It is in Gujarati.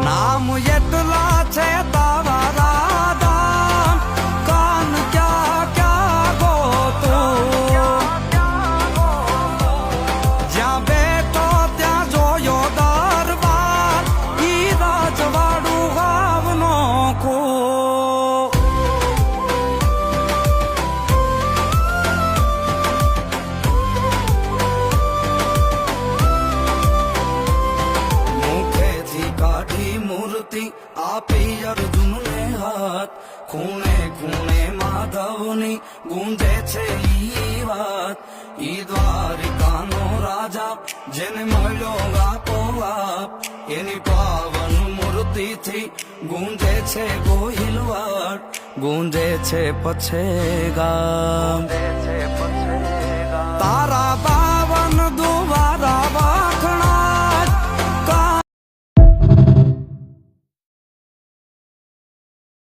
નામ એટલા છે તારા રાધા કાન ક્યાં ક્યાં ગોતો જ્યાં બેઠો ત્યાં જોયો દરબાર ઈ રાજવાડું ગાવનો ખો મૂર્તિ આપી અર્જુનને હાથ ખૂણે ખૂણે માધવની ગુંજે છે ઈ વાત ઈ દ્વારિકાનો રાજા જેને મળ્યો ગાપો આપ એની પાવન મૂર્તિથી ગુંજે છે ગોહિલવાડ ગુંજે છે પછે ગામ તારા પાવન દુવા